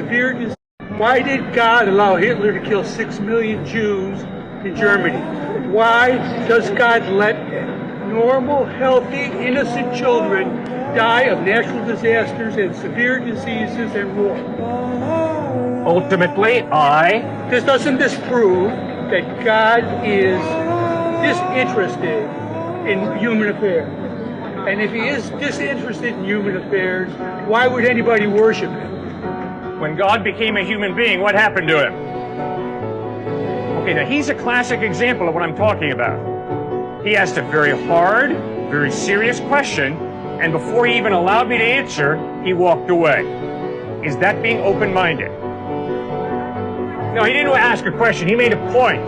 severe disease. Why did God allow Hitler to kill 6 million Jews in Germany? Why does God let normal, healthy, innocent children die of natural disasters and severe diseases and war? Ultimately, Doesn't this prove that God is disinterested in human affairs? And if he is disinterested in human affairs, why would anybody worship him? when God became a human being, what happened to him? Okay, now he's a classic example of what I'm talking about. He asked a very hard, very serious question, and before he even allowed me to answer, he walked away. Is that being open-minded? No, he didn't ask a question. He made a point.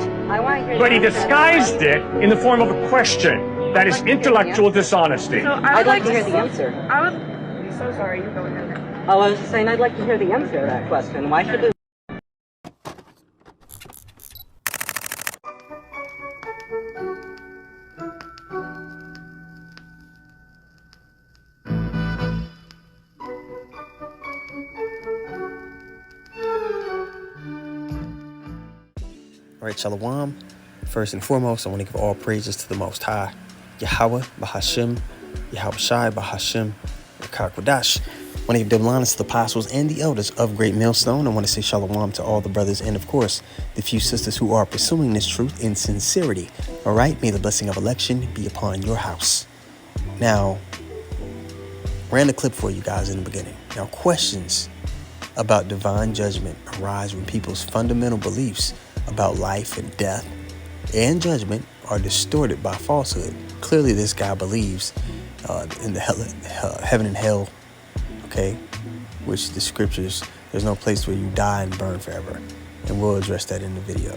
But he disguised it in the form of a question. That is intellectual dishonesty. So I'd like to hear the answer. I'm so sorry, you go ahead. I was just saying I'd like to hear the answer to that question. Why should this... All right, Shalom. First and foremost, I want to give all praises to the Most High, Yahweh, Bahashim, Yahweh Shai, Bahashim, Rakakwadash. I want to give double honors to the apostles and the elders of Great Millstone. I want to say Shalom to all the brothers and, of course, the few sisters who are pursuing this truth in sincerity. All right, may the blessing of election be upon your house. Now, ran a clip for you guys in the beginning. Now, questions about divine judgment arise when people's fundamental beliefs about life and death and judgment are distorted by falsehood. Clearly, this guy believes in the heaven and hell, okay, which the scriptures, there's no place where you die and burn forever. And we'll address that in the video,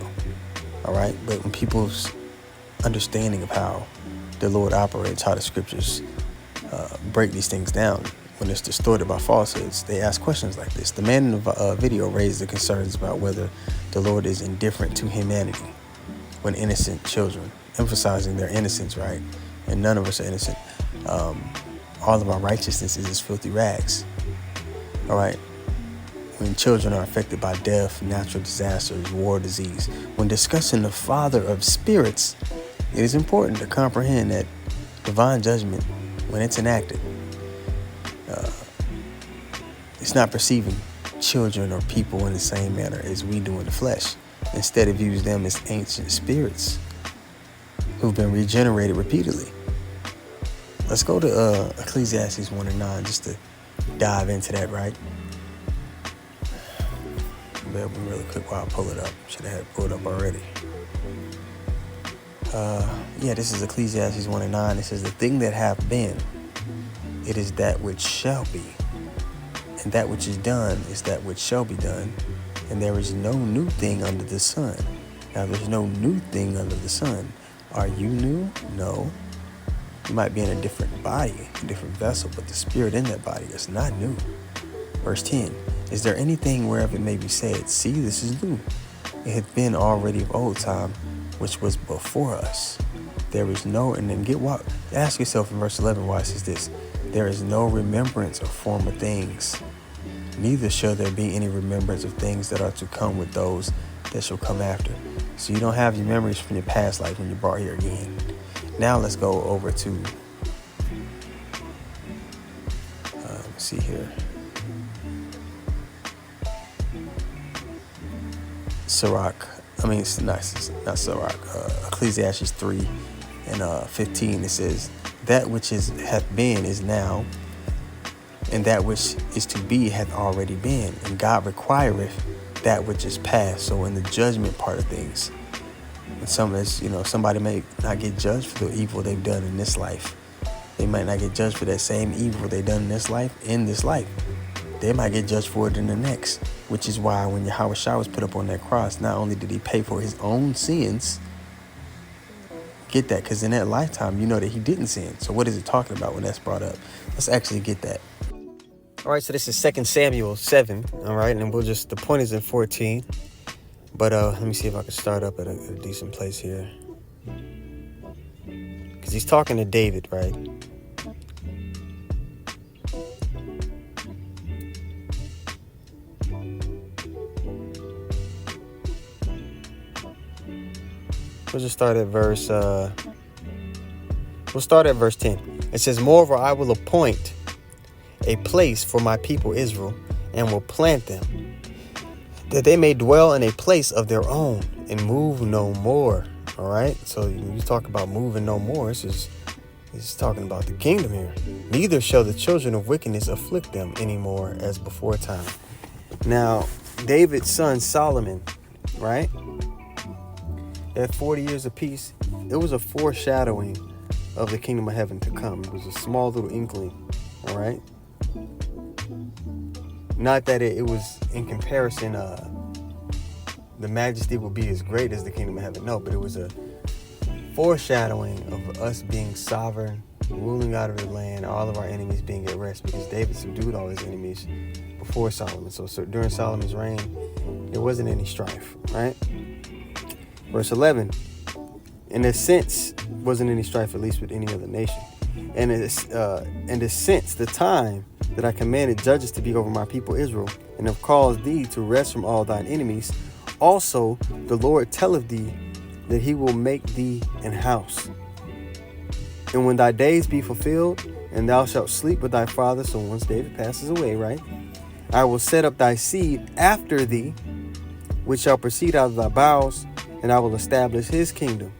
all right? But when people's understanding of how the Lord operates, how the scriptures break these things down, when it's distorted by falsehoods, they ask questions like this. The man in the video raised the concerns about whether the Lord is indifferent to humanity when innocent children, emphasizing their innocence, right? And none of us are innocent. All of our righteousness is as filthy rags, all right? When children are affected by death, natural disasters, war, disease, when discussing the Father of spirits, it is important to comprehend that divine judgment, when it's enacted, it's not perceiving children or people in the same manner as we do in the flesh. Instead, it views them as ancient spirits who've been regenerated repeatedly. Let's go to Ecclesiastes 1:9 just to dive into that, right? Bear with me really quick while I pull it up. Should have had it pulled up already. This is Ecclesiastes 1:9. It says, "The thing that hath been, it is that which shall be. And that which is done is that which shall be done. And there is no new thing under the sun." Now, there's no new thing under the sun. Are you new? No. You might be in a different body, a different vessel, but the spirit in that body is not new. Verse 10, "Is there anything whereof it may be said, see, this is new? It hath been already of old time, which was before us. There is no," and then ask yourself in verse 11 why it says this, "There is no remembrance of former things, neither shall there be any remembrance of things that are to come with those that shall come after." So you don't have your memories from your past life when you're brought here again. Now let's go over to, let's see here. Ecclesiastes 3 and 15, it says, "That which hath been is now, and that which is to be hath already been, and God requireth that which is past." So in the judgment part of things, and somebody may not get judged for the evil they've done in this life. They might not get judged for that same evil they've done in this life. They might get judged for it in the next, which is why when Yahweh Shai was put up on that cross, not only did he pay for his own sins, get that, because in that lifetime, you know that he didn't sin. So what is it talking about when that's brought up? Let's actually get that. All right, so this is 2 Samuel 7, all right, and the point is in 14. But let me see if I can start up at a decent place here. Because he's talking to David, right? We'll just start at verse. We'll start at verse 10. It says, "Moreover, I will appoint a place for my people Israel, and will plant them, that they may dwell in a place of their own, and move no more." All right. So you talk about moving no more. This is talking about the kingdom here. "Neither shall the children of wickedness afflict them anymore as before time." Now, David's son Solomon, right? That 40 years of peace, it was a foreshadowing of the kingdom of heaven to come. It was a small little inkling, all right? Not that it was in comparison, the majesty would be as great as the kingdom of heaven. No, but it was a foreshadowing of us being sovereign, ruling out of the land, all of our enemies being at rest, because David subdued all his enemies before Solomon. So during Solomon's reign, there wasn't any strife, right? Verse 11, "In a sense, wasn't any strife, at least with any other nation. And since the time that I commanded judges to be over my people Israel, and have caused thee to rest from all thine enemies, also the Lord telleth thee that he will make thee an house. And when thy days be fulfilled, and thou shalt sleep with thy father," so once David passes away, right? "I will set up thy seed after thee, which shall proceed out of thy bowels, and I will establish his kingdom."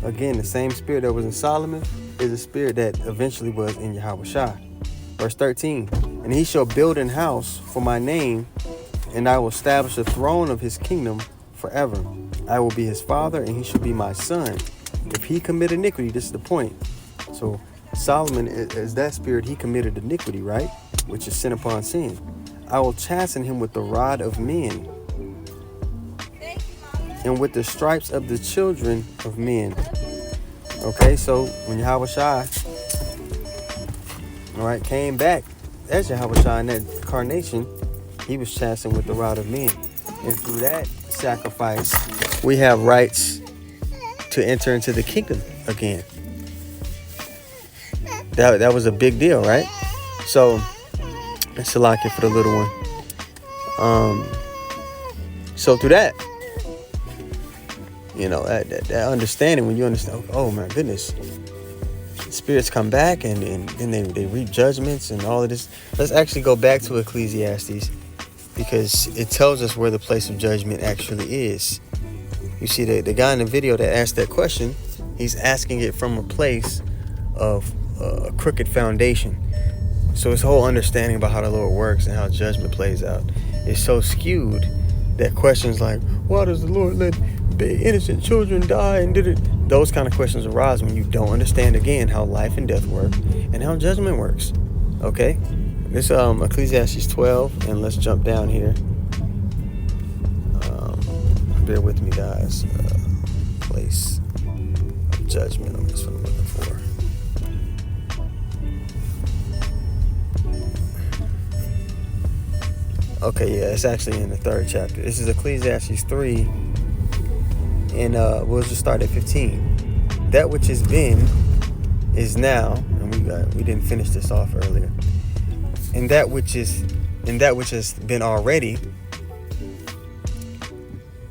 Again, the same spirit that was in Solomon is the spirit that eventually was in Yahushua. Verse 13, "And he shall build an house for my name, and I will establish the throne of his kingdom forever. I will be his father, and he shall be my son. If he commit iniquity," this is the point. So Solomon, as that spirit, he committed iniquity, right? Which is sin upon sin. "I will chasten him with the rod of men, and with the stripes of the children of men." Okay, so when Yahushua, all right, came back as Yahushua in that incarnation, he was chastened with the rod of men. And through that sacrifice, we have rights to enter into the kingdom again. That was a big deal, right? So, it's a lock it for the little one. So through that, you know, that understanding, when you understand, oh my goodness, spirits come back and then they reap judgments and all of this. Let's actually go back to Ecclesiastes, because it tells us where the place of judgment actually is. You see, the guy in the video that asked that question, he's asking it from a place of a crooked foundation. So his whole understanding about how the Lord works and how judgment plays out is so skewed that questions like, why does the Lord let innocent children die, and did it? Those kind of questions arise when you don't understand, again, how life and death work and how judgment works. Okay? This Ecclesiastes 12, and let's jump down here. Bear with me, guys. Place of judgment. That's what I'm looking for. Okay, yeah, it's actually in the 3rd chapter. This is Ecclesiastes 3, and we'll just start at 15. "That which has been is now," and we didn't finish this off earlier. And that which has been already,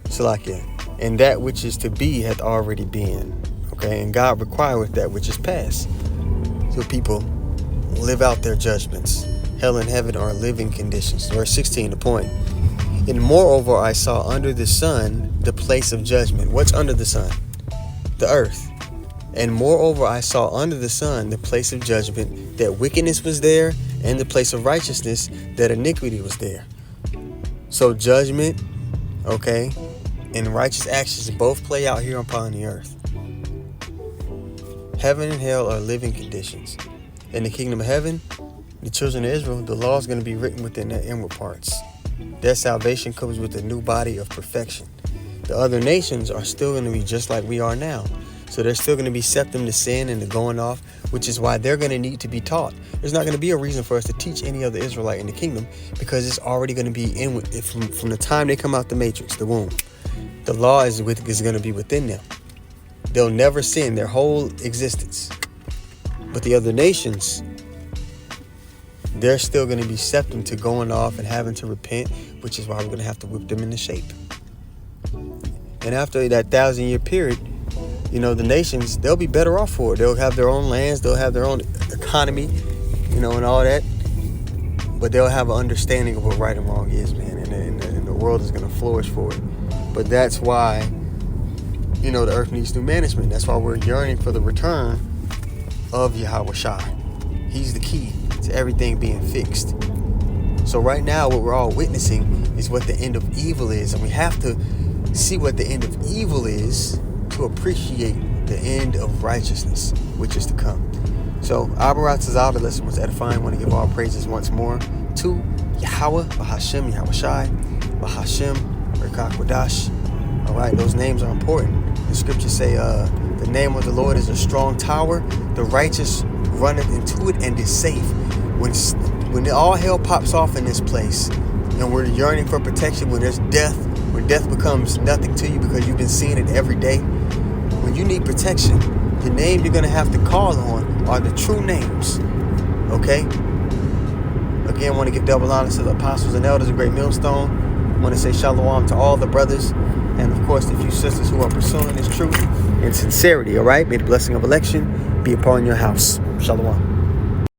Salakia, and that which is to be hath already been. Okay, and God requireth that which is past. So people live out their judgments. Hell and heaven are living conditions. Verse 16, the point. "And moreover, I saw under the sun the place of judgment." What's under the sun? The earth. "And moreover, I saw under the sun the place of judgment, that wickedness was there, and the place of righteousness, that iniquity was there." So judgment, okay, and righteous actions both play out here upon the earth. Heaven and hell are living conditions. In the kingdom of heaven, the children of Israel, the law is going to be written within their inward parts. Their salvation comes with a new body of perfection. The other nations are still going to be just like we are now. So they're still going to be septum to sin and the going off, which is why they're going to need to be taught. There's not going to be a reason for us to teach any other Israelite in the kingdom, because it's already going to be in from the time they come out the matrix, the womb. The law is going to be within them. They'll never sin their whole existence. But the other nations, they're still going to be septum to going off and having to repent, which is why we're going to have to whip them into shape. And after that 1,000-year period, you know, the nations, they'll be better off for it. They'll have their own lands, they'll have their own economy, you know, and all that. But they'll have an understanding of what right and wrong is, man, and the world is going to flourish for it. But that's why, you know, the earth needs new management. That's why we're yearning for the return of Yahweh Shai. He's the key to everything being fixed. So right now, what we're all witnessing is what the end of evil is. And we have to see what the end of evil is to appreciate the end of righteousness, which is to come. So, Abarat Tazal, the lesson was edifying. I want to give all praises once more to Yahweh, Bahashem, Yahweh Shai, Bahashem, Rekak Wadash. All right, those names are important. The scriptures say, the name of the Lord is a strong tower. The righteous runneth into it and is safe. When all hell pops off in this place and we're yearning for protection, when there's death, when death becomes nothing to you because you've been seeing it every day, when you need protection, the name you're going to have to call on are the true names. Okay? Again, I want to give double honor to the apostles and elders of Great Millstone. I want to say shalom to all the brothers and, of course, the few sisters who are pursuing this truth in sincerity. All right? May the blessing of election be upon your house. Shalom.